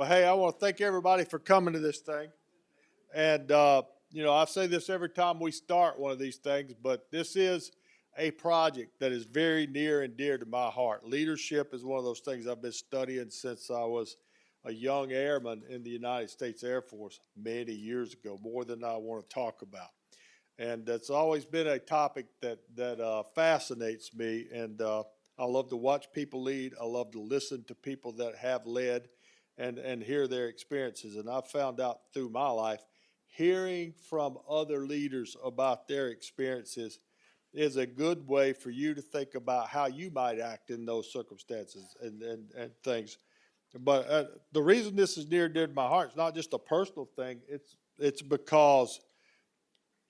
Well, hey, I want to thank everybody for coming to this thing. And, I say this every time we start one of these things, but this is a project that is very near and dear to my heart. Leadership is one of those things I've been studying since I was a young airman in the United States Air Force many years ago, more than I want to talk about. And that's always been a topic that fascinates me. And I love to watch people lead. I love to listen to people that have led and hear their experiences. And I've found out through my life, hearing from other leaders about their experiences is a good way for you to think about how you might act in those circumstances and things. But the reason this is near and dear to my heart is not just a personal thing. It's because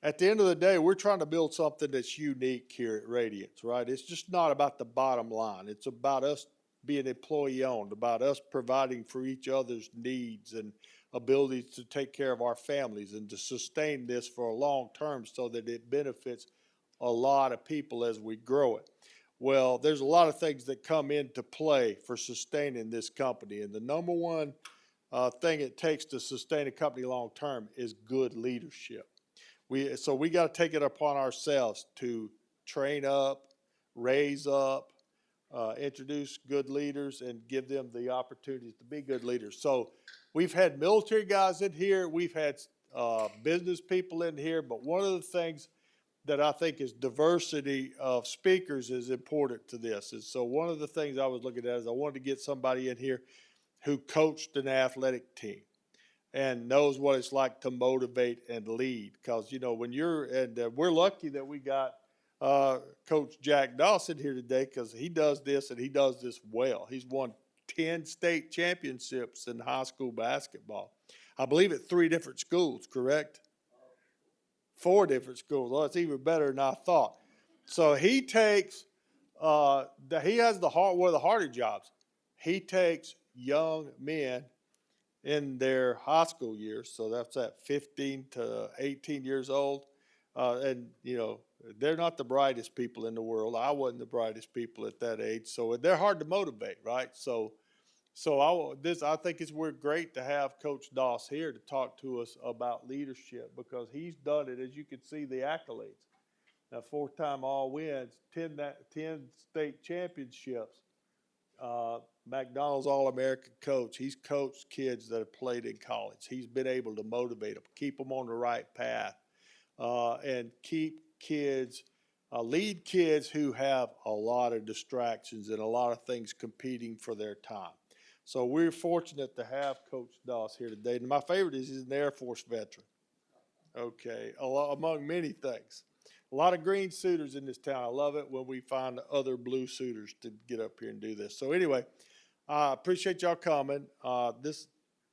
at the end of the day, we're trying to build something that's unique here at Radiance, right? It's just not about the bottom line. It's about us being employee owned, about us providing for each other's needs and abilities to take care of our families and to sustain this for a long term so that it benefits a lot of people as we grow it. Well, there's a lot of things that come into play for sustaining this company. And the number one thing it takes to sustain a company long term is good leadership. So we got to take it upon ourselves to train up, raise up, introduce good leaders, and give them the opportunities to be good leaders. So we've had military guys in here, we've had business people in here, but one of the things that I think is diversity of speakers is important to this. And so one of the things I was looking at is I wanted to get somebody in here who coached an athletic team and knows what it's like to motivate and lead. Because, when we're lucky that we got Coach Jack Dawson here today because he does this and he does this well. He's won 10 state championships in high school basketball. I believe at 3 different schools, correct? 4 different schools. Oh, it's even better than I thought. So he takes, he has one of the harder jobs. He takes young men in their high school years, so that's at 15 to 18 years old, and they're not the brightest people in the world. I wasn't the brightest people at that age, so they're hard to motivate, right? So I think we're great to have Coach Doss here to talk to us about leadership because he's done it. As you can see, the accolades. Now, 4-time all wins, 10 state championships. McDonald's All-American coach. He's coached kids that have played in college. He's been able to motivate them, keep them on the right path, and lead kids who have a lot of distractions and a lot of things competing for their time. So we're fortunate to have Coach Doss here today. And my favorite is he's an Air Force veteran. Okay, among many things. A lot of green suitors in this town. I love it when we find other blue suitors to get up here and do this. So anyway, I appreciate y'all coming. I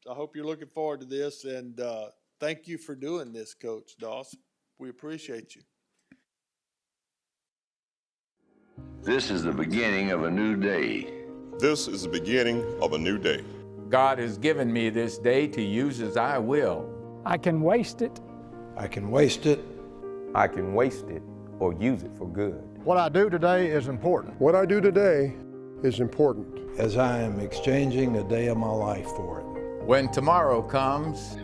hope you're looking forward to this, and thank you for doing this, Coach Doss. We appreciate you. This is the beginning of a new day. This is the beginning of a new day. God has given me this day to use as I will. I can waste it. I can waste it. I can waste it or use it for good. What I do today is important. What I do today is important. As I am exchanging a day of my life for it. When tomorrow comes,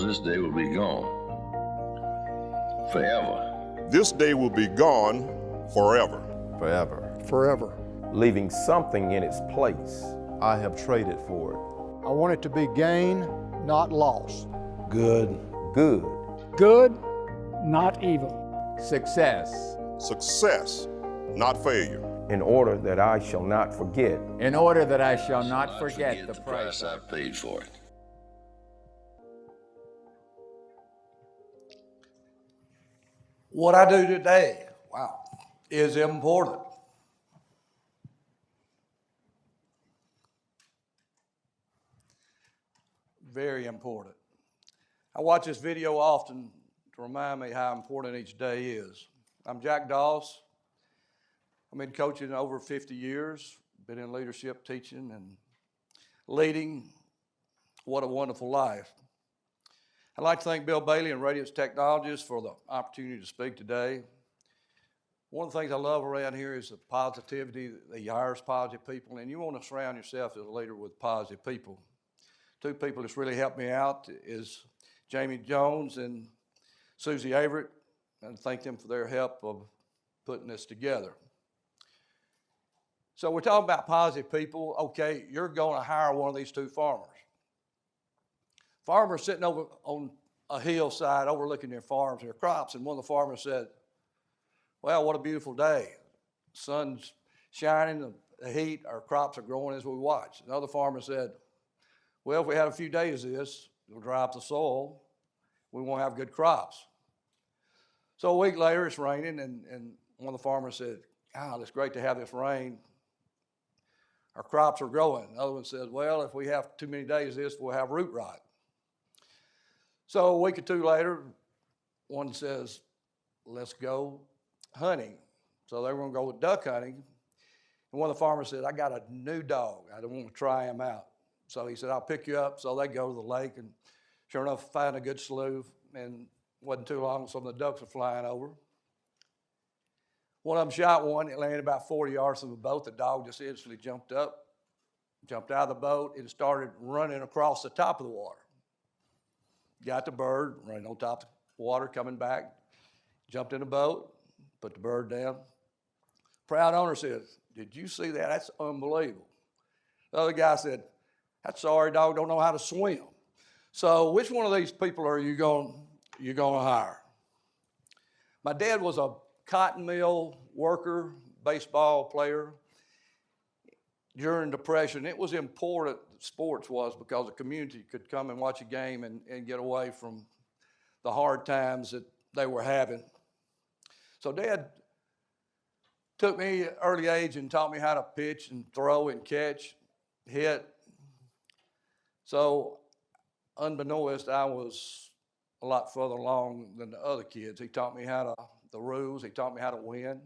this day will be gone. Forever. This day will be gone forever. Forever. Forever. Leaving something in its place. I have traded for it. I want it to be gain, not loss. Good. Good. Good, not evil. success. Success, not failure. In order that I shall not forget. In order that I shall not forget the price I paid for it. What I do today, wow, is important. Very important. I watch this video often to remind me how important each day is. I'm Jack Doss. I've been coaching over 50 years, been in leadership, teaching, and leading. What a wonderful life. I'd like to thank Bill Bailey and Radiance Technologies for the opportunity to speak today. One of the things I love around here is the positivity. He hires positive people, and you want to surround yourself as a leader with positive people. Two people that's really helped me out is Jamie Jones and Susie Averett, and thank them for their help of putting this together. So we're talking about positive people. Okay, you're going to hire one of these two farmers. Farmers sitting over on a hillside overlooking their farms, their crops, and one of the farmers said, well, what a beautiful day. Sun's shining, the heat, our crops are growing as we watch. Another farmer said, well, if we had a few days of this, it'll dry up the soil, we won't have good crops. So a week later, it's raining, and one of the farmers said, God, it's great to have this rain. Our crops are growing. Another one says, well, if we have too many days of this, we'll have root rot. So a week or two later, one says, let's go hunting. So they were going to go with duck hunting. And one of the farmers said, I got a new dog. I don't want to try him out. So he said, I'll pick you up. So they go to the lake, and sure enough, find a good slough. And it wasn't too long, some of the ducks were flying over. One of them shot one. It landed about 40 yards from the boat. The dog just instantly jumped up, jumped out of the boat, and started running across the top of the water. Got the bird, running on top of the water, coming back, jumped in the boat, put the bird down. Proud owner says, did you see that? That's unbelievable. The other guy said, that sorry dog don't know how to swim. So which one of these people are you going to hire? My dad was a cotton mill worker, baseball player. During Depression, it was important, sports was, because the community could come and watch a game and get away from the hard times that they were having. So Dad took me at an early age and taught me how to pitch and throw and catch, hit. So unbeknownst, I was a lot further along than the other kids. He taught me the rules. He taught me how to win,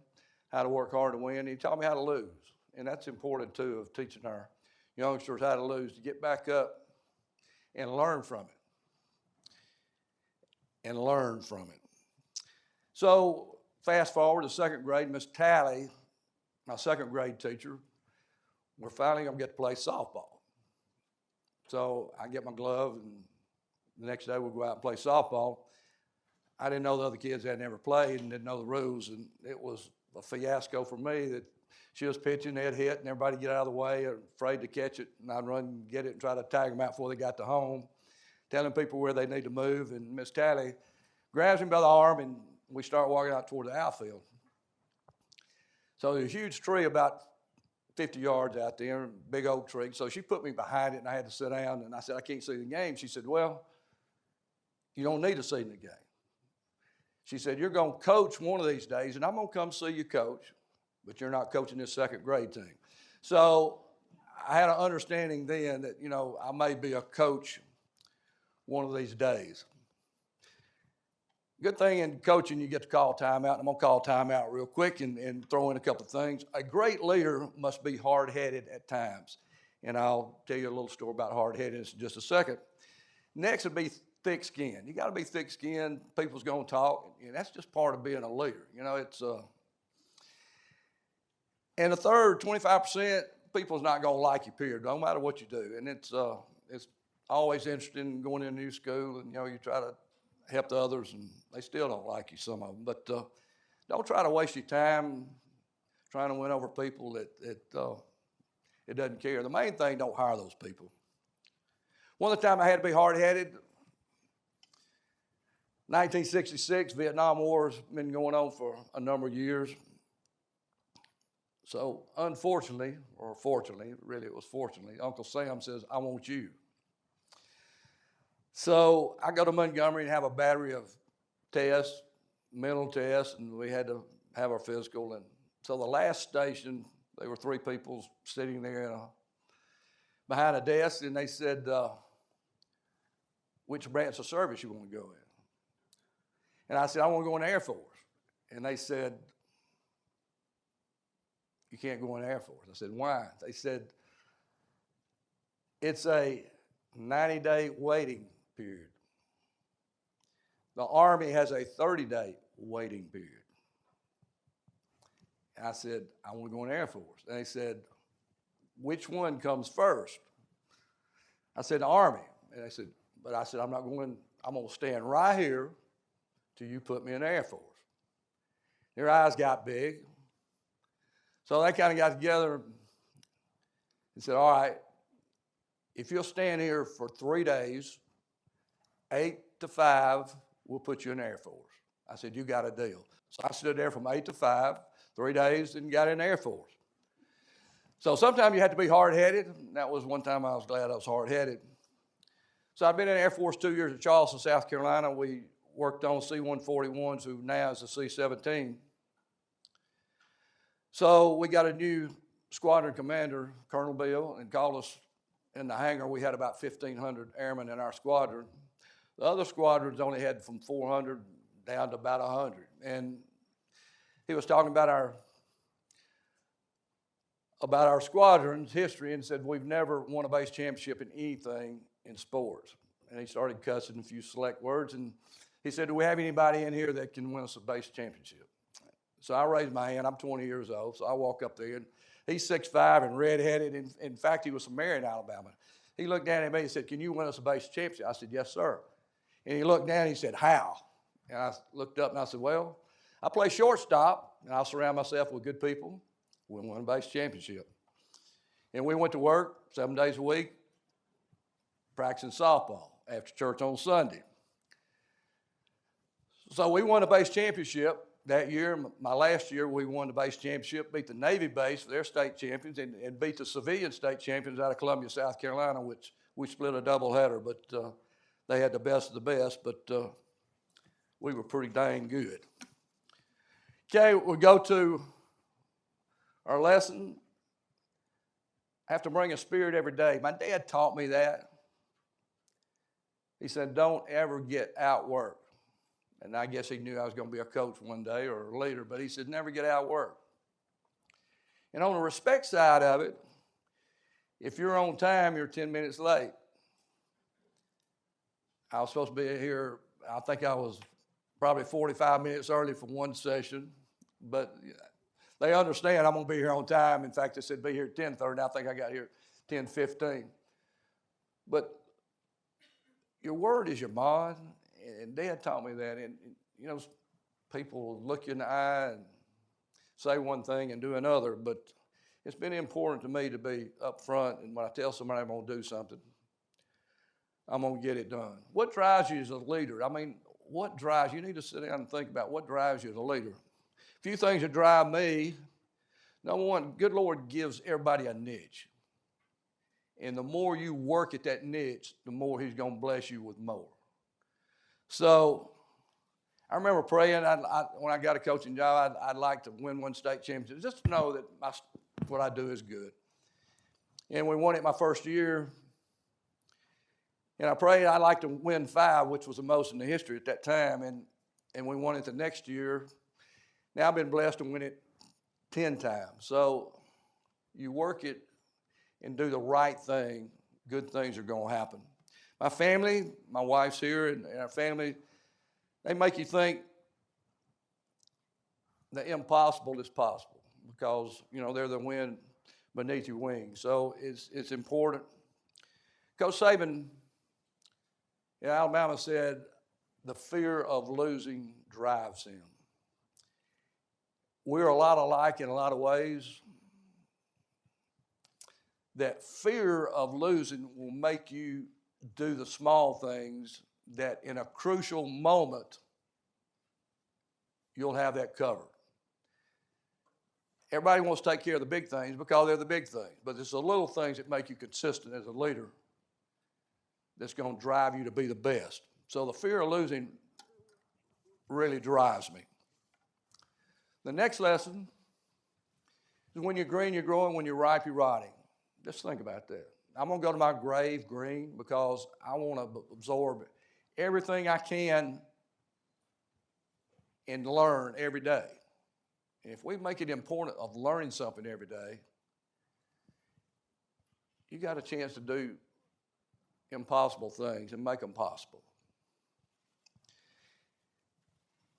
how to work hard to win. He taught me how to lose. And that's important too, of teaching our youngsters how to lose, to get back up and learn from it. So fast forward to second grade, Miss Talley, my second grade teacher, we're finally going to get to play softball. So I get my glove, and the next day we'll go out and play softball. I didn't know the other kids had never played and didn't know the rules, and it was a fiasco for me that she was pitching, they'd hit, and everybody get out of the way, afraid to catch it, and I'd run and get it and try to tag them out before they got to home, telling people where they need to move, and Miss Talley grabs me by the arm, and we start walking out toward the outfield. So there's a huge tree about 50 yards out there, big oak tree, so she put me behind it, and I had to sit down, and I said, I can't see the game. She said, well, you don't need to see the game. She said, you're going to coach one of these days, and I'm going to come see you coach, but you're not coaching this second grade team. So I had an understanding then that, I may be a coach one of these days. Good thing in coaching, you get to call timeout. I'm going to call timeout real quick and throw in a couple of things. A great leader must be hard-headed at times. And I'll tell you a little story about hard-headedness in just a second. Next would be thick-skinned. You got to be thick-skinned. People's going to talk. And that's just part of being a leader. And the third, 25%, people's not going to like you, period, no matter what you do. And it's always interesting in going into new school, and, you try to help the others, and they still don't like you, some of them. But don't try to waste your time trying to win over people that it doesn't care. The main thing, don't hire those people. One of the time I had to be hard-headed, 1966, Vietnam War's been going on for a number of years. So unfortunately, or fortunately, really it was fortunately, Uncle Sam says, I want you. So I go to Montgomery and have a battery of tests, mental tests, and we had to have our physical. And so the last station, there were three people sitting there behind a desk, and they said, which branch of service you want to go in? And I said, I want to go in the Air Force. And they said, you can't go in the Air Force. I said, why? They said, it's a 90-day waiting period. The Army has a 30-day waiting period. And I said, I want to go in the Air Force. And they said, which one comes first? I said, the Army. And they said, but I said, I'm going to stand right here till you put me in the Air Force. Their eyes got big. So they kind of got together and said, all right, if you'll stand here for 3 days, 8 to 5, we'll put you in the Air Force. I said, you got a deal. So I stood there from 8 to 5, 3 days, and got in the Air Force. So sometimes you have to be hard-headed. That was one time I was glad I was hard-headed. So I've been in the Air Force 2 years at Charleston, South Carolina. We worked on C-141s, who now is a C-17. So we got a new squadron commander, Colonel Bill, and called us in the hangar. We had about 1,500 airmen in our squadron. The other squadrons only had from 400 down to about 100. And he was talking about our squadron's history and said, we've never won a base championship in anything in sports. And he started cussing a few select words, and he said, do we have anybody in here that can win us a base championship? So I raised my hand. I'm 20 years old, so I walk up there, and he's 6'5" and redheaded. In fact, he was from Marion, Alabama. He looked down at me and said, can you win us a base championship? I said, yes, sir. And he looked down and he said, how? And I looked up and I said, well, I play shortstop, and I'll surround myself with good people. We'll win a base championship. And we went to work 7 days a week, practicing softball after church on Sunday. So we won a base championship that year. My last year, we won the base championship, beat the Navy base for their state champions, and beat the civilian state champions out of Columbia, South Carolina, which we split a doubleheader, but they had the best of the best, but we were pretty dang good. Okay, we go to our lesson. I have to bring a spirit every day. My dad taught me that. He said, don't ever get outworked. And I guess he knew I was going to be a coach one day or a leader, but he said, never get outworked. And on the respect side of it, if you're on time, you're 10 minutes late. I was supposed to be here, I think I was probably 45 minutes early for one session, but they understand I'm going to be here on time. In fact, they said be here at 10:30. I think I got here at 10:15. But your word is your bond, and Dad taught me that. And you know, people look you in the eye and say one thing and do another, but it's been important to me to be up front, and when I tell somebody I'm going to do something, I'm going to get it done. What drives you as a leader? I mean, what drives you? You need to sit down and think about what drives you as a leader. A few things that drive me. Number one, good Lord gives everybody a niche. And the more you work at that niche, the more He's going to bless you with more. So I remember praying when I got a coaching job, I'd like to win one state championship, just to know that what I do is good. And we won it my first year. And I prayed I'd like to win 5, which was the most in the history at that time. And we won it the next year. Now I've been blessed to win it 10 times. So you work it and do the right thing, good things are going to happen. My family, my wife's here, and our family, they make you think the impossible is possible because, you know, they're the wind beneath your wings. So it's important. Coach Saban in Alabama said, the fear of losing drives him. We're a lot alike in a lot of ways. That fear of losing will make you do the small things that in a crucial moment, you'll have that covered. Everybody wants to take care of the big things because they're the big things, but it's the little things that make you consistent as a leader that's going to drive you to be the best. So the fear of losing really drives me. The next lesson is when you're green, you're growing. When you're ripe, you're rotting. Just think about that. I'm going to go to my grave green because I want to absorb everything I can and learn every day. And if we make it important of learning something every day, you got a chance to do impossible things and make them possible.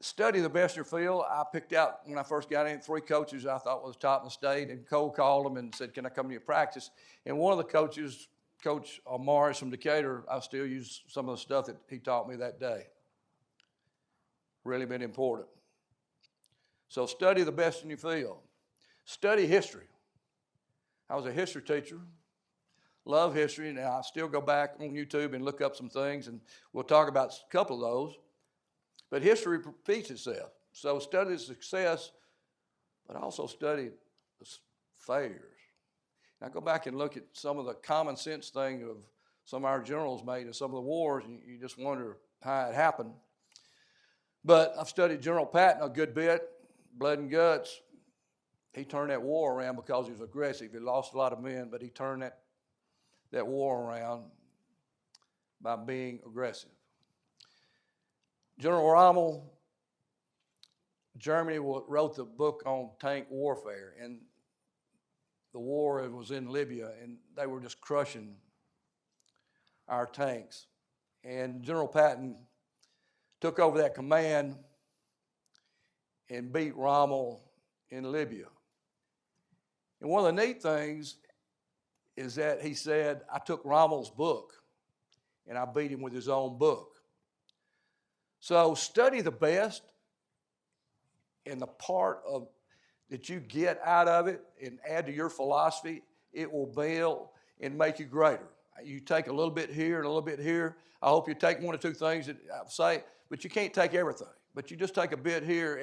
Study the best in your field. I picked out, when I first got in, 3 coaches I thought was top in the state, and Cole called them and said, can I come to your practice? And one of the coaches Coach Morris from Decatur, I still use some of the stuff that he taught me that day. Really been important. So study the best in your field. Study history. I was a history teacher. Love history, and I still go back on YouTube and look up some things, and we'll talk about a couple of those. But history repeats itself. So study the success, but also study the failures. Now go back and look at some of the common sense thing of some of our generals made in some of the wars, and you just wonder how it happened. But I've studied General Patton a good bit, blood and guts. He turned that war around because he was aggressive. He lost a lot of men, but he turned that war around by being aggressive. General Rommel, Germany wrote the book on tank warfare, and the war was in Libya, and they were just crushing our tanks. And General Patton took over that command and beat Rommel in Libya. And one of the neat things is that he said, I took Rommel's book and I beat him with his own book. So study the best, and the part of that you get out of it and add to your philosophy, it will build and make you greater. You take a little bit here and a little bit here. I hope you take one or two things that I say, but you can't take everything. But you just take a bit here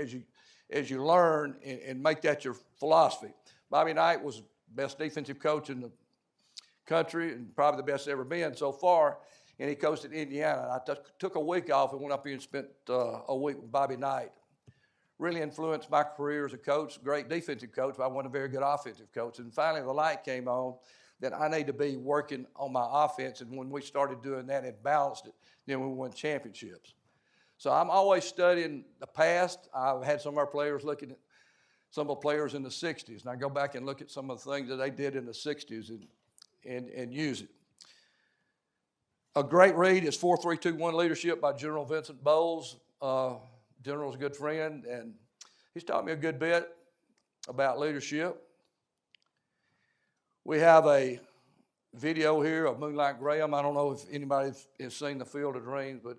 as you learn and make that your philosophy. Bobby Knight was the best defensive coach in the country and probably the best ever been so far, and he coached at Indiana. I took a week off and went up here and spent a week with Bobby Knight. Really influenced my career as a coach, great defensive coach, but I wasn't a very good offensive coach. And finally the light came on that I need to be working on my offense, and when we started doing that and balanced it, then we won championships. So I'm always studying the past. I've had some of our players looking at some of the players in the 60s, and I go back and look at some of the things that they did in the 60s and use it. A great read is 4321 Leadership by General Vincent Bowles. General's a good friend, and he's taught me a good bit about leadership. We have a video here of Moonlight Graham. I don't know if anybody has seen The Field of Dreams, but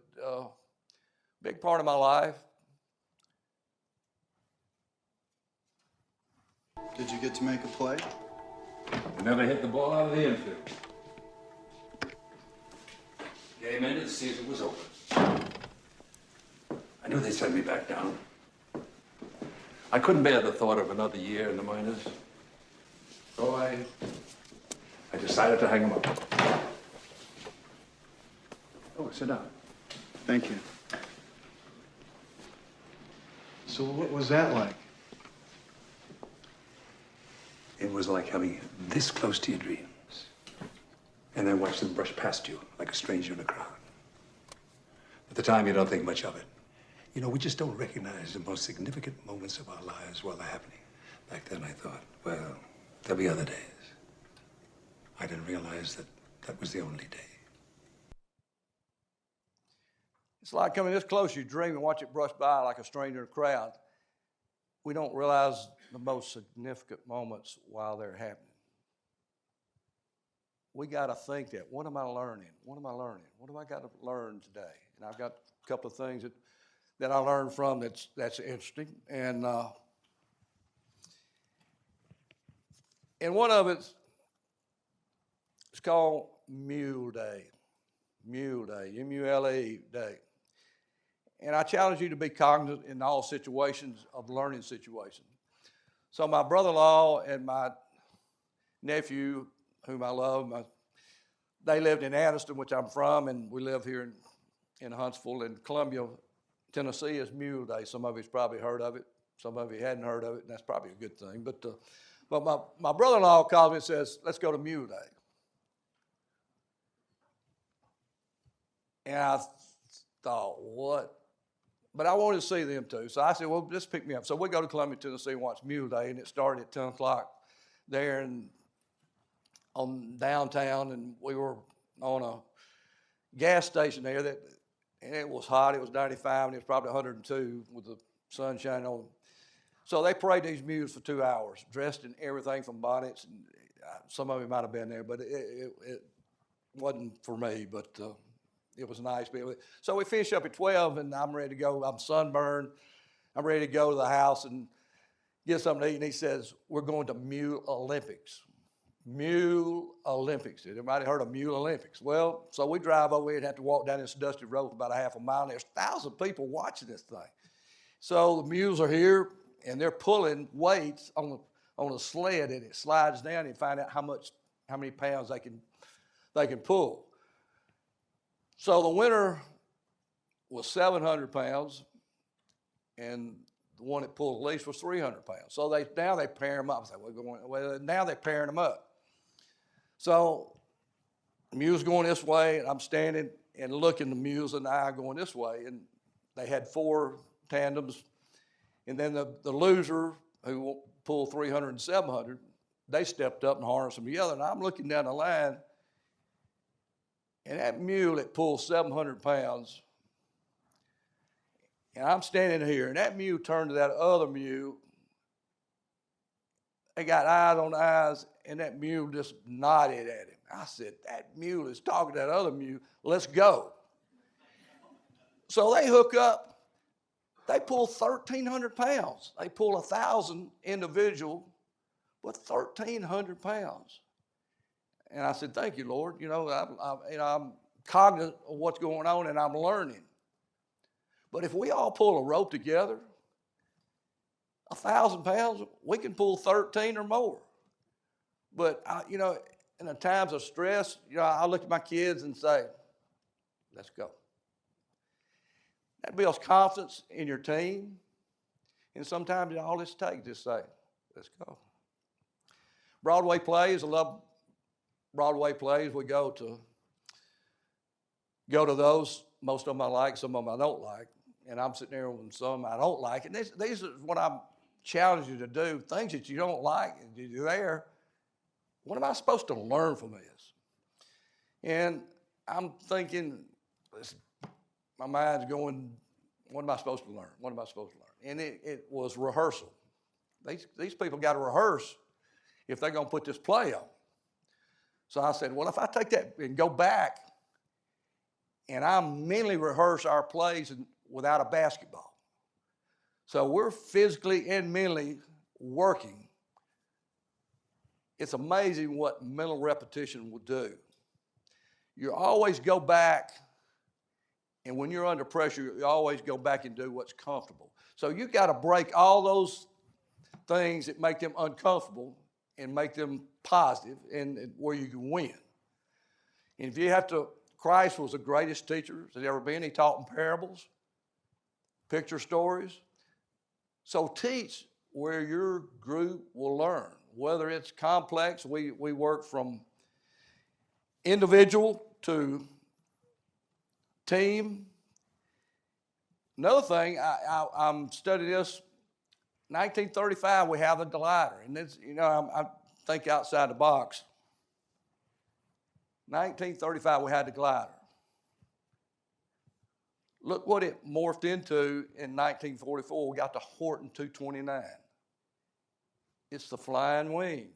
big part of my life. Did you get to make a play? I never hit the ball out of the infield. Game ended, the season was over. I knew they'd send me back down. I couldn't bear the thought of another year in the minors. So I decided to hang them up. Oh, sit down. Thank you. So what was that like? It was like having this close to your dreams, and then watch them brush past you like a stranger in a crowd. At the time, you don't think much of it. You know, we just don't recognize the most significant moments of our lives while they're happening. Back then, I thought, well, there'll be other days. I didn't realize that that was the only day. It's like coming this close, you dream and watch it brush by like a stranger in a crowd. We don't realize the most significant moments while they're happening. We got to think that. What am I learning? What am I learning? What have I got to learn today? And I've got a couple of things that I learned from that's interesting. And one of it's called Mule Day. Mule Day, M-U-L-E Day. And I challenge you to be cognizant in all situations of learning situations. So my brother-in-law and my nephew, whom I love, they lived in Addison, which I'm from, and we live here in Huntsville. And Columbia, Tennessee is Mule Day. Some of you's probably heard of it. Some of you hadn't heard of it, and that's probably a good thing. But my brother-in-law calls me and says, let's go to Mule Day. And I thought, what? But I wanted to see them too. So I said, well, just pick me up. So we go to Columbia, Tennessee and watch Mule Day, and it started at 10 o'clock there and on downtown, and we were on a gas station there and it was hot. It was 95, and it was probably 102 with the sun shining on. So they parade these mules for 2 hours, dressed in everything from bonnets. And some of you might have been there, but wasn't for me, but it was nice. So we finished up at 12, and I'm ready to go. I'm sunburned. I'm ready to go to the house and get something to eat. And he says, we're going to Mule Olympics. Mule Olympics. Everybody heard of Mule Olympics? Well, so we drive over here and have to walk down this dusty road for about a half a mile. And there's 1,000 people watching this thing. So the mules are here, and they're pulling weights on a sled, and it slides down and find out how many pounds they can pull. So the winner was 700 pounds, and the one that pulled the least was 300 pounds. So now they pair them up. I said, now they're pairing them up. So the mule's going this way, and I'm standing and looking the mules and I going this way, and they had 4 tandems, and then the loser who pulled 300 and 700, they stepped up and harnessed them together, and I'm looking down the line, and that mule that pulled 700 pounds, and I'm standing here, and that mule turned to that other mule. They got eyes on eyes, and that mule just nodded at him. I said, that mule is talking to that other mule. Let's go. So they hook up. They pull 1,300 pounds. They pull 1,000 individual, but 1,300 pounds. And I said, thank you, Lord. I'm cognizant of what's going on, and I'm learning. But if we all pull a rope together, 1,000 pounds, we can pull 13 or more. But, in the times of stress, I look at my kids and say, let's go. That builds confidence in your team. And sometimes all this takes is say, let's go. Broadway plays, I love Broadway plays. We go to those. Most of them I like, some of them I don't like. And I'm sitting there with some I don't like. And these are what I'm challenging you to do, things that you don't like, and you're there. What am I supposed to learn from this? And I'm thinking, my mind's going, what am I supposed to learn? What am I supposed to learn? And it was rehearsal. These people got to rehearse if they're going to put this play on. So I said, well, if I take that and go back and I mentally rehearse our plays without a basketball. So we're physically and mentally working. It's amazing what mental repetition will do. You always go back, and when you're under pressure, you always go back and do what's comfortable. So you got to break all those things that make them uncomfortable and make them positive, and where you can win. And if you have to, Christ was the greatest teacher that ever been. He taught in parables, picture stories. So teach where your group will learn. Whether it's complex, we work from individual to team. Another thing, I'm studying this. 1935, we have the glider, and it's, I think outside the box. 1935, we had the glider. Look what it morphed into in 1944. We got the Horton 229. It's the flying wing.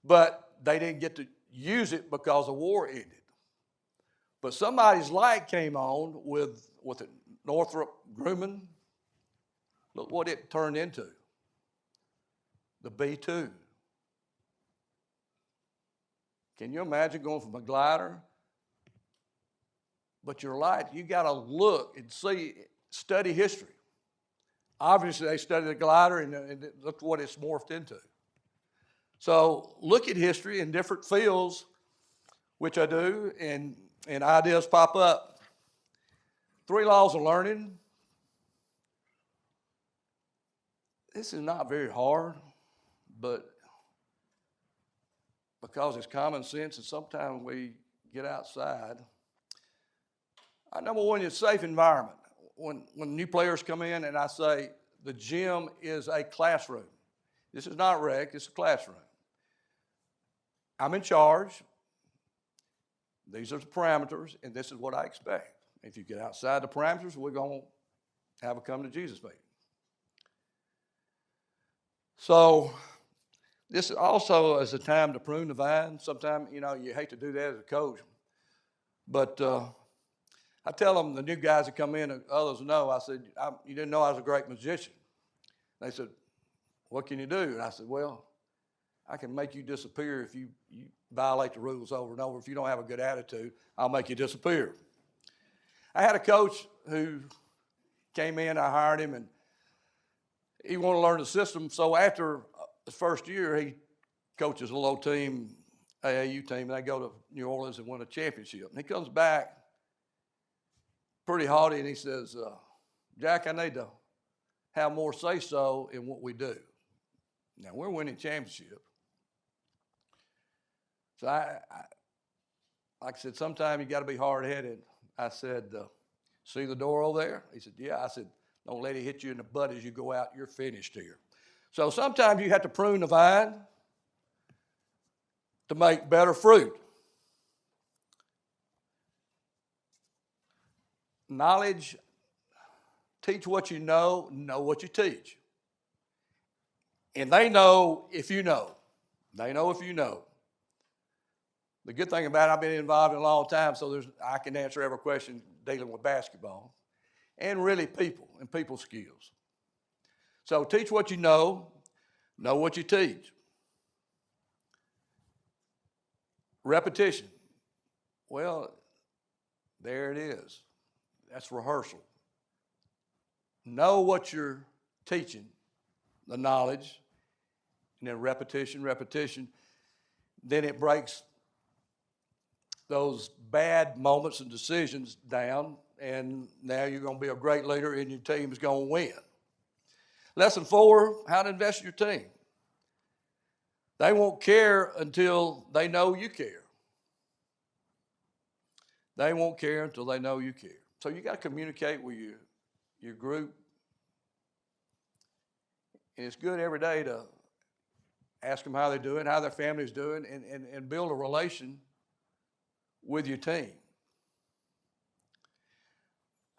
But they didn't get to use it because the war ended. But somebody's light came on with the Northrop Grumman. Look what it turned into. The B-2. Can you imagine going from a glider? But your light, you got to look and see, study history. Obviously, they studied the glider and look what it's morphed into. So look at history in different fields, which I do, and ideas pop up. 3 laws of learning. This is not very hard, but because it's common sense and sometimes we get outside. Number one is safe environment. When new players come in and I say the gym is a classroom. This is not rec, it's a classroom. I'm in charge. These are the parameters, and this is what I expect. If you get outside the parameters, we're going to have a come to Jesus meeting. So This also is a time to prune the vine. Sometimes, you know, you hate to do that as a coach. But I tell them, the new guys that come in, and others know, I said, you didn't know I was a great musician. They said, what can you do? And I said, well, I can make you disappear if you violate the rules over and over. If you don't have a good attitude, I'll make you disappear. I had a coach who came in, I hired him, and he wanted to learn the system. So after his first year, he coaches a low team, AAU team, and they go to New Orleans and win a championship. And he comes back pretty haughty, and he says, Jack, I need to have more say-so in what we do. Now, we're winning championship. So I like I said, sometimes you got to be hard-headed. I said, see the door over there? He said, yeah. I said, don't let it hit you in the butt as you go out. You're finished here. So sometimes you have to prune the vine to make better fruit. Knowledge, teach what you know what you teach. And they know if you know. They know if you know. The good thing about it, I've been involved in a long time, so I can answer every question dealing with basketball. And really people and people skills. So teach what you know what you teach. Repetition. Well, there it is. That's rehearsal. Know what you're teaching, the knowledge, and then repetition. Then it breaks those bad moments and decisions down, and now you're going to be a great leader and your team is going to win. Lesson 4, how to invest in your team. They won't care until they know you care. They won't care until they know you care. So you got to communicate with your group. And it's good every day to ask them how they're doing, how their family's doing, and build a relation with your team.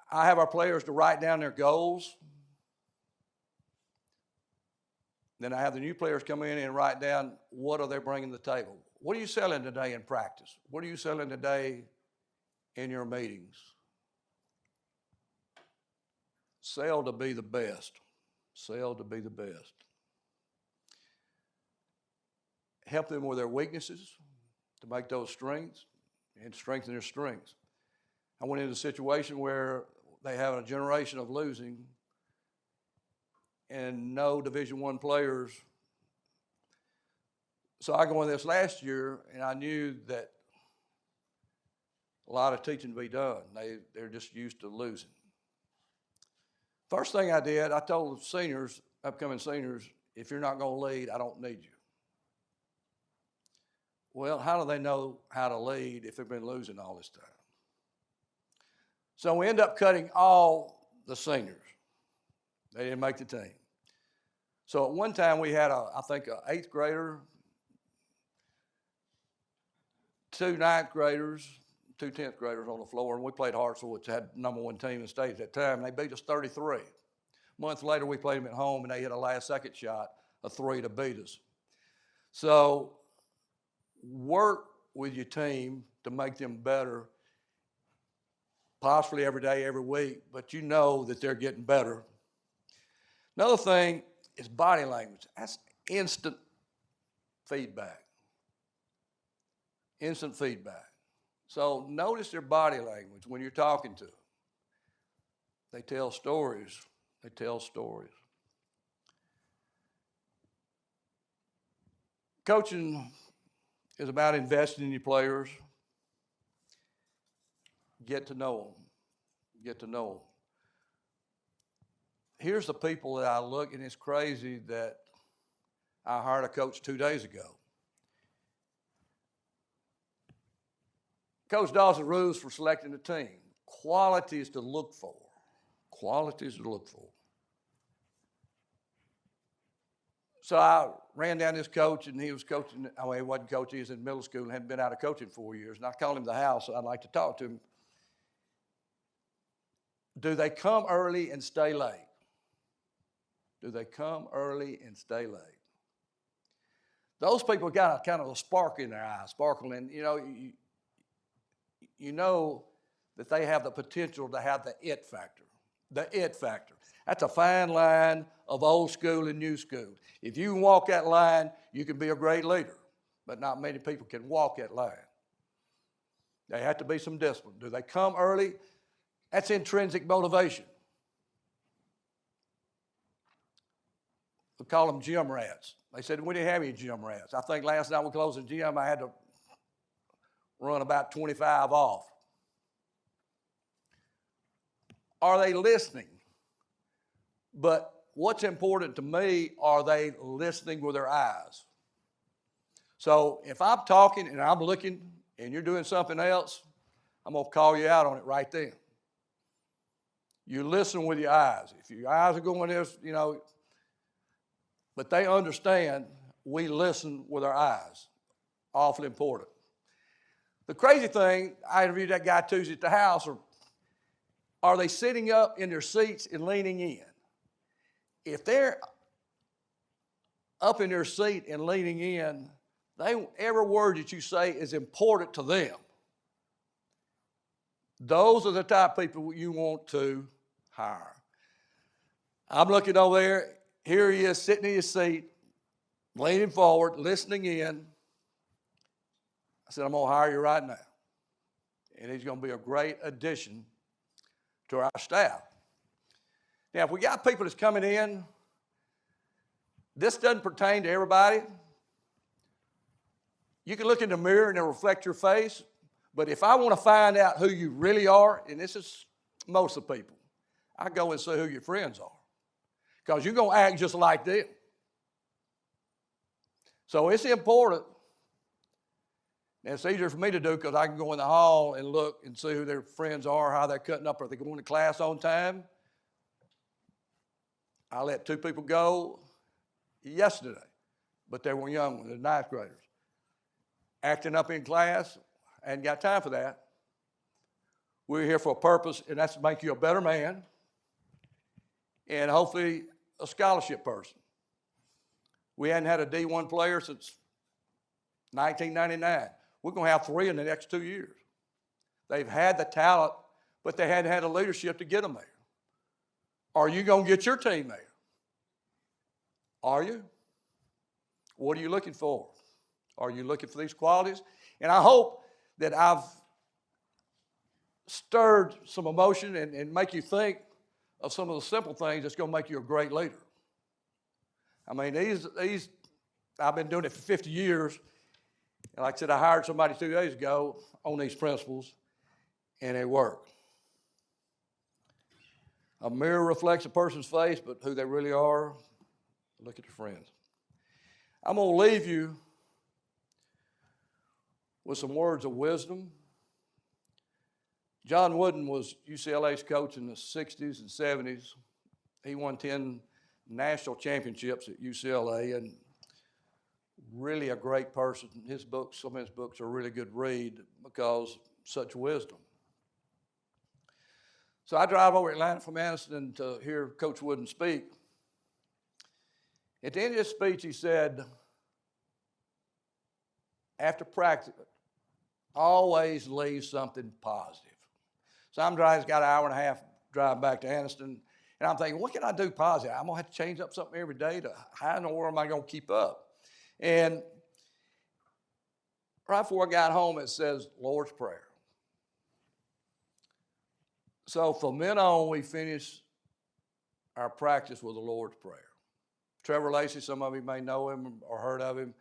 I have our players to write down their goals. Then I have the new players come in and write down what are they bringing to the table. What are you selling today in practice? What are you selling today in your meetings? Sell to be the best. Sell to be the best. Help them with their weaknesses to make those strengths and strengthen their strengths. I went into a situation where they have a generation of losing and no Division I players. So I go in this last year, and I knew that a lot of teaching to be done. They're just used to losing. First thing I did, I told the seniors, upcoming seniors, if you're not going to lead, I don't need you. Well, how do they know how to lead if they've been losing all this time? So we end up cutting all the seniors. They didn't make the team. So at one time we had, I think, an 8th grader, 2 9th graders, 2 10th graders on the floor, and we played Hartsville, which had the #1 team in the state at that time, and they beat us 33. A month later, we played them at home, and they hit a last-second shot, a 3 to beat us. So work with your team to make them better, possibly every day, every week, but you know that they're getting better. Another thing is body language. That's instant feedback. Instant feedback. So notice their body language when you're talking to them. They tell stories. They tell stories. Coaching is about investing in your players. Get to know them. Get to know them. Here's the people that I look, and it's crazy that I hired a coach 2 days ago. Coach Dawson's rules for selecting a team. Qualities to look for. Qualities to look for. So I ran down this coach, and he was coaching. I mean, he wasn't coaching. He was in middle school and hadn't been out of coaching 4 years. And I called him to the house, so I'd like to talk to him. Do they come early and stay late? Do they come early and stay late? those people got a kind of a spark in their eye, sparkling. You know that they have the potential to have the it factor. The it factor. That's a fine line of old school and new school. If you can walk that line, you can be a great leader. But not many people can walk that line. There have to be some discipline. Do they come early? That's intrinsic motivation. We call them gym rats. They said, we didn't have any gym rats. I think last night we closed the gym, I had to run about 25 off. Are they listening? But what's important to me, are they listening with their eyes? So if I'm talking and I'm looking and you're doing something else, I'm going to call you out on it right then. You listen with your eyes. If your eyes are going this, but they understand we listen with our eyes. Awfully important. The crazy thing, I interviewed that guy Tuesday at the house, are they sitting up in their seats and leaning in? If they're up in their seat and leaning in, every word that you say is important to them. Those are the type of people you want to hire. I'm looking over there. Here he is sitting in his seat, leaning forward, listening in. I said, I'm going to hire you right now. And he's going to be a great addition to our staff. Now, if we got people that's coming in, this doesn't pertain to everybody. You can look in the mirror and it'll reflect your face. But if I want to find out who you really are, and this is most of the people, I go and see who your friends are. Because you're going to act just like them. So it's important. And it's easier for me to do because I can go in the hall and look and see who their friends are, how they're cutting up. Are they going to class on time? I let 2 people go yesterday, but they were young ones, they're 9th graders. Acting up in class, I hadn't got time for that. We're here for a purpose, and that's to make you a better man and hopefully a scholarship person. We hadn't had a D1 player since 1999. We're going to have 3 in the next 2 years. They've had the talent, but they hadn't had the leadership to get them there. Are you going to get your team there? Are you? What are you looking for? Are you looking for these qualities? And I hope that I've stirred some emotion and make you think of some of the simple things that's going to make you a great leader. I mean, these I've been doing it for 50 years. And like I said, I hired somebody 2 days ago on these principles, and they work. A mirror reflects a person's face, but who they really are, look at your friends. I'm going to leave you with some words of wisdom. John Wooden was UCLA's coach in the 60s and 70s. He won 10 national championships at UCLA, and really a great person. His books, some of his books are a really good read because such wisdom. So I drive over Atlanta from Anniston to hear Coach Wooden speak. At the end of his speech, he said, after practice, always leave something positive. So I'm driving, it's got an hour and a half drive back to Anniston, and I'm thinking, what can I do positive? I'm going to have to change up something every day. How in the world am I going to keep up? And right before I got home, it says Lord's Prayer. So from then on, we finished our practice with the Lord's Prayer. Trevor Lacey, some of you may know him or heard of him.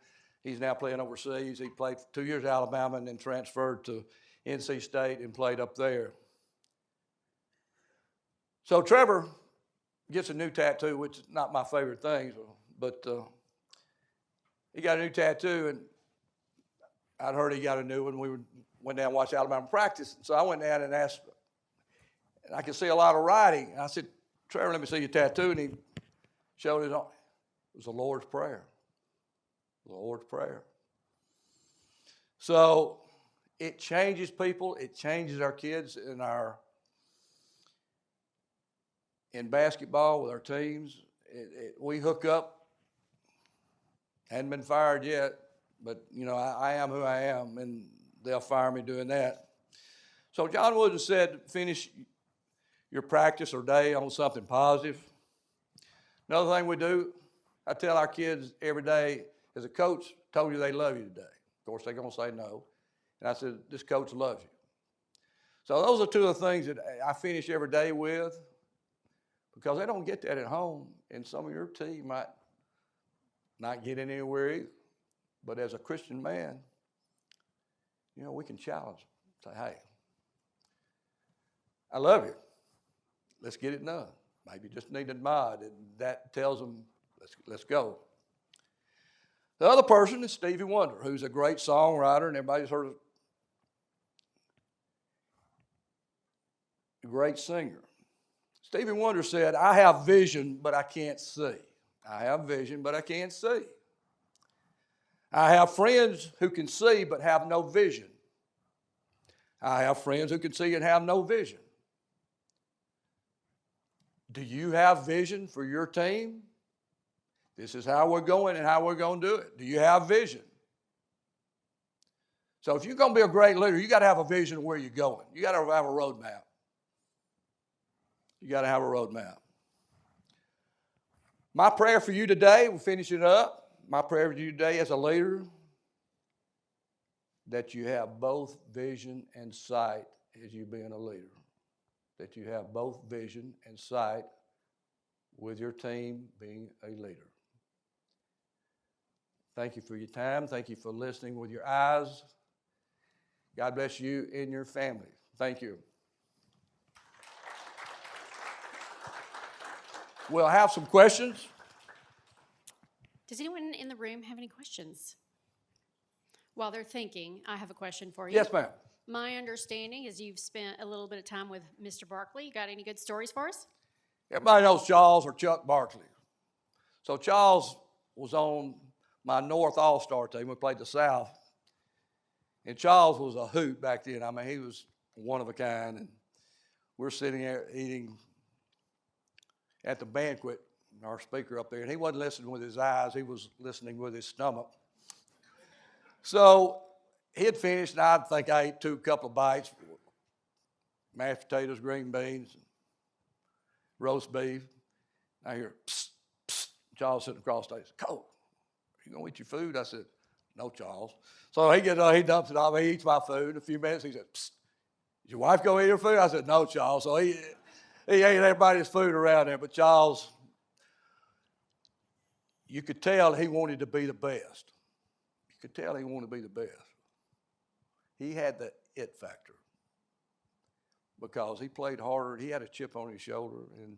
He's now playing overseas. He played for 2 years at Alabama and then transferred to NC State and played up there. So Trevor gets a new tattoo, which is not my favorite thing, but he got a new tattoo, and I'd heard he got a new one. We went down and watched Alabama practice. So I went down and asked, and I could see a lot of writing. And I said, Trevor, let me see your tattoo. And he showed it on. It was the Lord's Prayer. The Lord's Prayer. So it changes people. It changes our kids in basketball with our teams. We hook up Hadn't been fired yet, but, you know, I am who I am, and they'll fire me doing that. So John Wooden said, finish your practice or day on something positive. Another thing we do, I tell our kids every day, as a coach told you they love you today. Of course, they're going to say no. And I said, this coach loves you. So those are two of the things that I finish every day with, because they don't get that at home, and some of your team might not get anywhere either. But as a Christian man, you know, we can challenge them. Say, hey, I love you. Let's get it done. Maybe you just need a nod, and that tells them, let's go. The other person is Stevie Wonder, who's a great songwriter, and everybody's heard of a great singer. Stevie Wonder said, I have vision, but I can't see. I have vision, but I can't see. I have friends who can see but have no vision. I have friends who can see and have no vision. Do you have vision for your team? This is how we're going and how we're going to do it. Do you have vision? So if you're going to be a great leader, you got to have a vision of where you're going. You got to have a roadmap. You got to have a roadmap. My prayer for you today, we'll finish it up. My prayer for you today as a leader, that you have both vision and sight as you being a leader. That you have both vision and sight with your team being a leader. Thank you for your time. Thank you for listening with your eyes. God bless you and your family. Thank you. We'll have some questions. Does anyone in the room have any questions? While they're thinking, I have a question for you. Yes, ma'am. My understanding is you've spent a little bit of time with Mr. Barkley. You got any good stories for us? Everybody knows Charles or Chuck Barkley. So Charles was on my North All-Star team. We played the South. And Charles was a hoot back then. I mean, he was one of a kind. And we're sitting there eating at the banquet, our speaker up there, and he wasn't listening with his eyes. He was listening with his stomach. So he had finished, and I think I ate a couple of bites, mashed potatoes, green beans, roast beef. I hear, psst, psst. Charles sitting across the stage. Cole, are you going to eat your food? I said, no, Charles. So he gets he dumps it off. He eats my food. In a few minutes, he said, psst, is your wife going to eat her food? I said, no, Charles. So he ate everybody's food around there. But Charles, you could tell he wanted to be the best. You could tell he wanted to be the best. He had the it factor because he played harder. He had a chip on his shoulder, and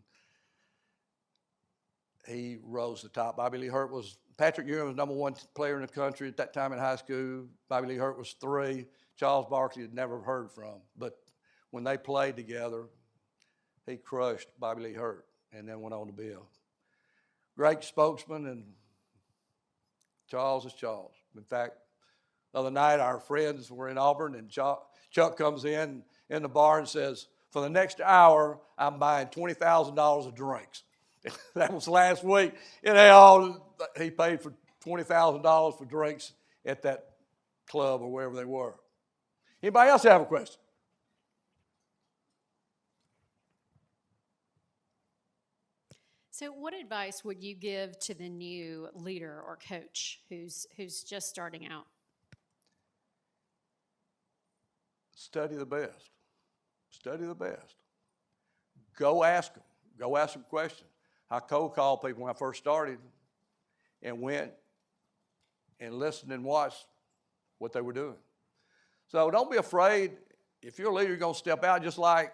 he rose to the top. Bobby Lee Hurt Patrick Ewing was number one player in the country at that time in high school. Bobby Lee Hurt was 3. Charles Barkley had never heard from. But when they played together, he crushed Bobby Lee Hurt and then went on to be a great spokesman, and Charles is Charles. In fact, the other night our friends were in Auburn, and Chuck comes in the bar and says, for the next hour, I'm buying $20,000 of drinks. That was last week, and he paid for $20,000 for drinks at that club or wherever they were. Anybody else have a question? So what advice would you give to the new leader or coach who's just starting out? Study the best. Study the best. Go ask them. Go ask them questions. I cold called people when I first started and went and listened and watched what they were doing. So don't be afraid. If you're a leader, you're going to step out, just like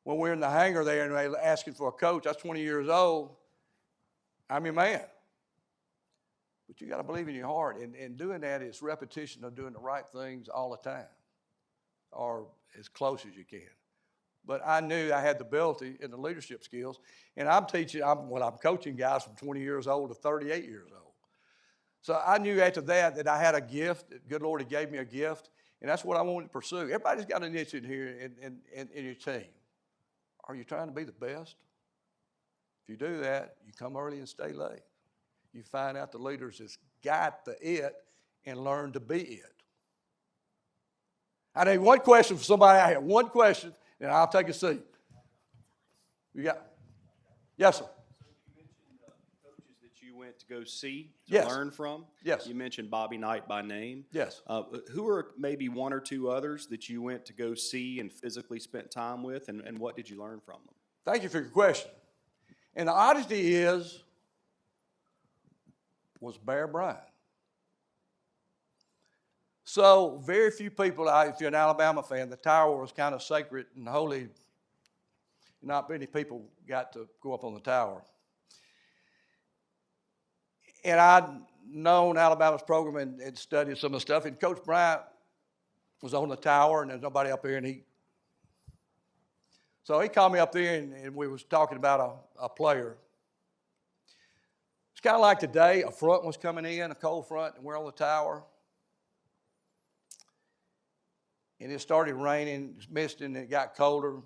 when we're in the hangar there and they're asking for a coach. I was 20 years old. I'm your man. But you got to believe in your heart. And doing that is repetition of doing the right things all the time, or as close as you can. But I knew I had the ability and the leadership skills. And I'm coaching guys from 20 years old to 38 years old. So I knew after that I had a gift. The good Lord had gave me a gift. And that's what I wanted to pursue. Everybody's got an niche in here in your team. Are you trying to be the best? If you do that, you come early and stay late. You find out the leaders that's got the it and learn to be it. I need one question for somebody out here. One question, and I'll take a seat. You got? Yes, sir. Coaches that you went to go see, to Yes. learn from. Yes. You mentioned Bobby Knight by name. Yes. Who are maybe one or two others that you went to go see and physically spent time with, and what did you learn from them? Thank you for your question. And the oddity was Bear Bryant. So very few people, if you're an Alabama fan, the tower was kind of sacred and holy. Not many people got to go up on the tower. And I'd known Alabama's program and studied some of the stuff, and Coach Bryant was on the tower, and there's nobody up there, so he called me up there, and we was talking about a player. It's kind of like today, a front was coming in, a cold front, and we're on the tower. And it started raining, it was misting, and it got colder.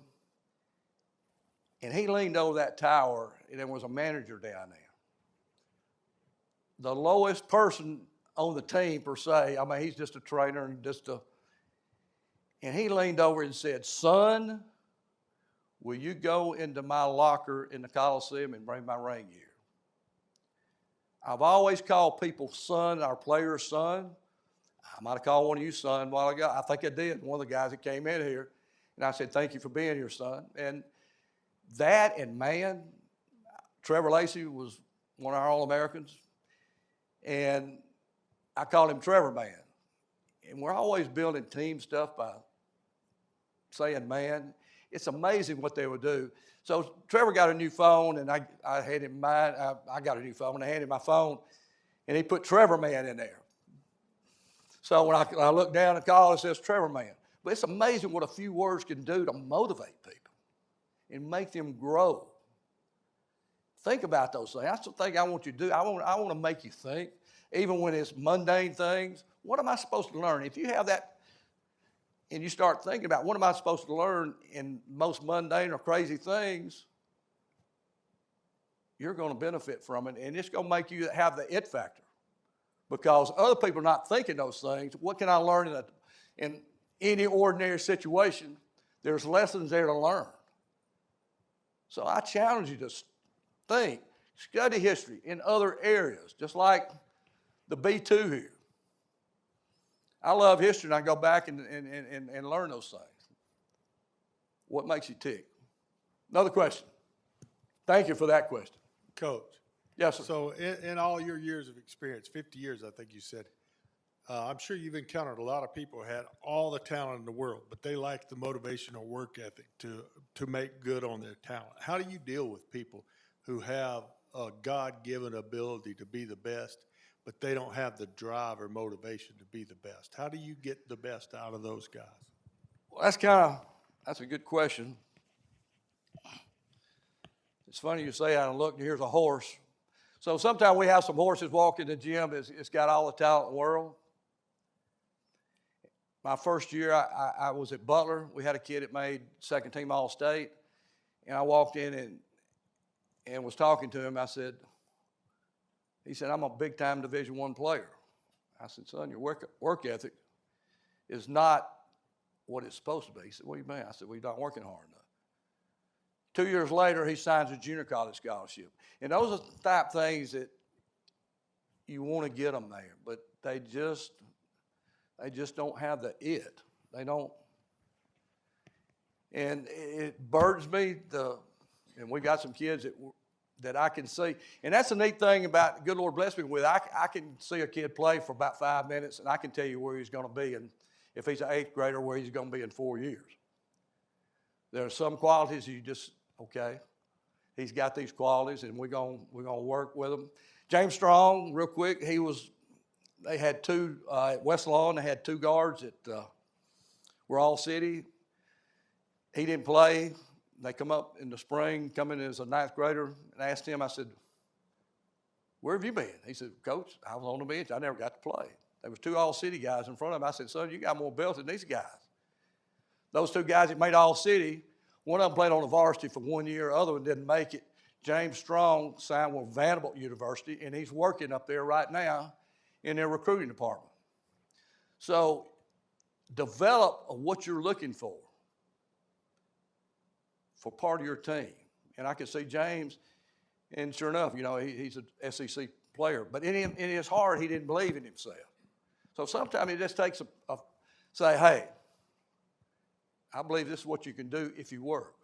And he leaned over that tower, and there was a manager down there. The lowest person on the team, per se, I mean, he's just a trainer and he leaned over and said, "Son, will you go into my locker in the Coliseum and bring my ring here?" I've always called people son, our players son. I might have called one of you son a while ago. I think I did, one of the guys that came in here. And I said, "Thank you for being here, son." And that, and man, Trevor Lacey was one of our All-Americans. And I called him Trevor Man. And we're always building team stuff by saying man. It's amazing what they would do. So Trevor got a new phone, and I had him mine. I got a new phone, and I handed him my phone, and he put Trevor Man in there. So when I look down and call, it says Trevor Man. But it's amazing what a few words can do to motivate people and make them grow. Think about those things. That's the thing I want you to do. I want to make you think, even when it's mundane things. What am I supposed to learn? If you have that and you start thinking about what am I supposed to learn in most mundane or crazy things, you're going to benefit from it, and it's going to make you have the it factor. Because other people are not thinking those things. What can I learn in any ordinary situation? There's lessons there to learn. So I challenge you to think, study history in other areas, just like the B2 here. I love history, and I go back and learn those things. What makes you tick? Another question. Thank you for that question. Coach. Yes, sir. So in all your years of experience, 50 years I think you said, I'm sure you've encountered a lot of people who had all the talent in the world, but they lacked the motivational work ethic to make good on their talent. How do you deal with people who have a God-given ability to be the best, but they don't have the drive or motivation to be the best? How do you get the best out of those guys? Well, that's a good question. It's funny you say that, and look, here's a horse. So sometimes we have some horses walk in the gym, it's got all the talent in the world. My first year, I was at Butler. We had a kid that made second team All-State, and I walked in and was talking to him. He said, "I'm a big-time Division I player." I said, "Son, your work ethic is not what it's supposed to be." He said, "What do you mean?" I said, "Well, you're not working hard enough." 2 years later, he signs a junior college scholarship. And those are the type of things that you want to get them there, but they just don't have the it. They don't. And it burdens me, and we got some kids that I can see. And that's the neat thing about good Lord bless me with. I can see a kid play for about 5 minutes, and I can tell you where he's going to be, and if he's an 8th grader, where he's going to be in 4 years. There are some qualities you just, okay, he's got these qualities, and we're gonna work with him. James Strong, real quick, they had two at West Lawn. They had 2 guards that were all city. He didn't play. They come up in the spring, come in as a 9th grader, and I asked him, I said, "Where have you been?" He said, "Coach, I was on the bench. I never got to play." There was 2 all-city guys in front of him. I said, "Son, you got more belts than these guys." Those 2 guys that made all-city, one of them played on the varsity for 1 year, the other one didn't make it. James Strong signed with Vanderbilt University, and he's working up there right now. in their recruiting department. So develop what you're looking for part of your team. And I can see James, and sure enough, you know, he's an SEC player. But in his heart, he didn't believe in himself. So sometimes it just takes say, hey, I believe this is what you can do if you work.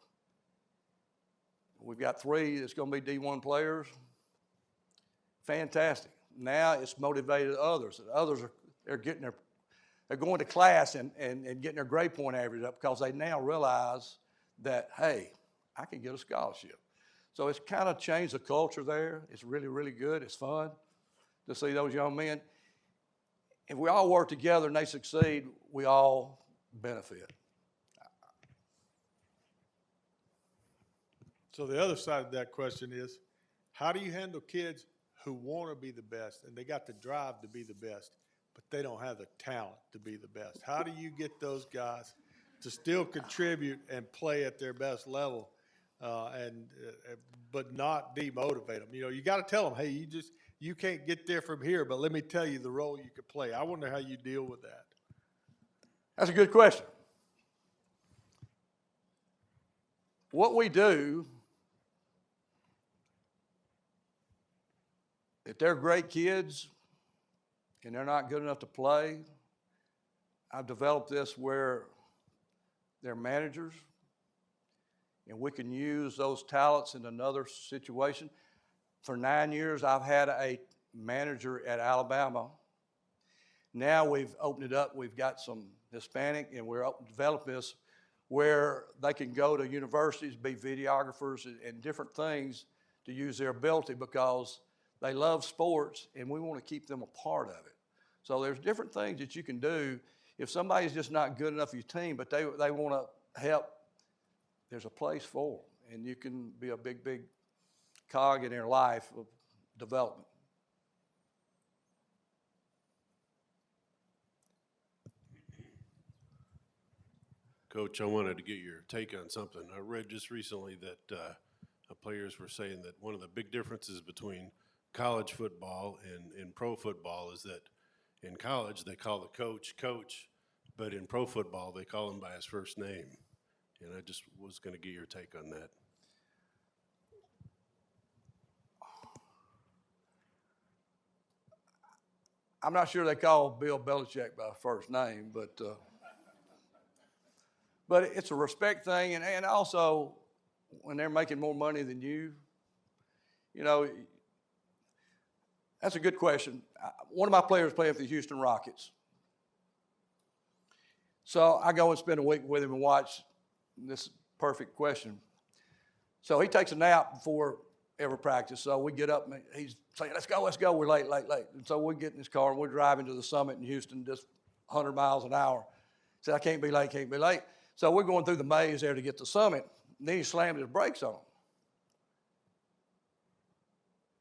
We've got 3 that's going to be D1 players. Fantastic. Now it's motivated others. Others they're going to class and getting their grade point average up because they now realize that, hey, I can get a scholarship. So it's kind of changed the culture there. It's really, really good. It's fun to see those young men. If we all work together and they succeed, we all benefit. So the other side of that question is, how do you handle kids who want to be the best and they got the drive to be the best, but they don't have the talent to be the best? How do you get those guys to still contribute and play at their best level, but not demotivate them? You know, you got to tell them, hey, you can't get there from here, but let me tell you the role you could play. I wonder how you deal with that. That's a good question. What we do, if they're great kids and they're not good enough to play, I've developed this where they're managers and we can use those talents in another situation. For 9 years, I've had a manager at Alabama. Now we've opened it up. We've got some Hispanic, and we're developing this where they can go to universities, be videographers, and different things to use their ability because they love sports, and we want to keep them a part of it. So there's different things that you can do. If somebody's just not good enough for your team, but they want to help, there's a place for them, and you can be a big, big cog in their life of development. Coach, I wanted to get your take on something. I read just recently that players were saying that one of the big differences between college football and pro football is that in college they call the coach, but in pro football they call him by his first name. And I just was going to get your take on that. I'm not sure they call Bill Belichick by first name, but it's a respect thing, and also when they're making more money than you know, that's a good question. One of my players playing for the Houston Rockets. So I go and spend a week with him and watch this perfect question. So he takes a nap before every practice. So we get up and he's saying, let's go. We're late. And so we get in his car and we're driving to the summit in Houston, just 100 miles an hour. He said, I can't be late. So we're going through the maze there to get to the summit. And then he slammed his brakes on.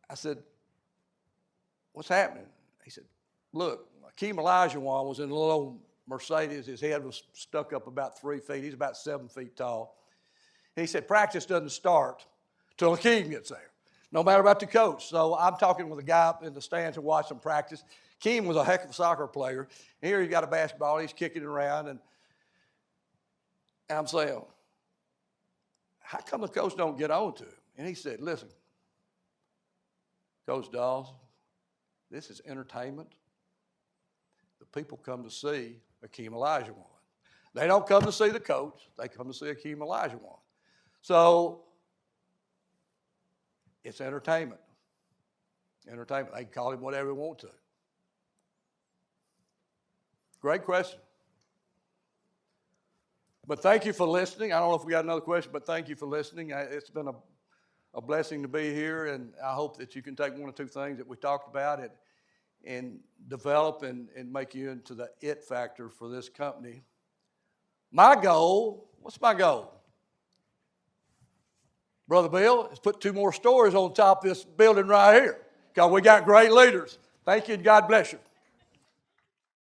I said, what's happening? He said, look, Akeem Olajuwon was in a little old Mercedes. His head was stuck up about 3 feet. He's about 7 feet tall. And he said, practice doesn't start till Akeem gets there, no matter about the coach. So I'm talking with a guy up in the stands and watching practice. Akeem was a heck of a soccer player. And here he got a basketball. He's kicking it around. And I'm saying, how come the coach don't get on to him? And he said, listen, Coach Dawes, this is entertainment. The people come to see Akeem Olajuwon. They don't come to see the coach. They come to see Akeem Olajuwon. So it's entertainment. Entertainment. They can call him whatever they want to. Great question. But thank you for listening. I don't know if we got another question, but thank you for listening. It's been a blessing to be here, and I hope that you can take 1 or 2 things that we talked about and develop and make you into the it factor for this company. My goal, what's my goal? Brother Bill, is put 2 more stories on top of this building right here because we got great leaders. Thank you and God bless you.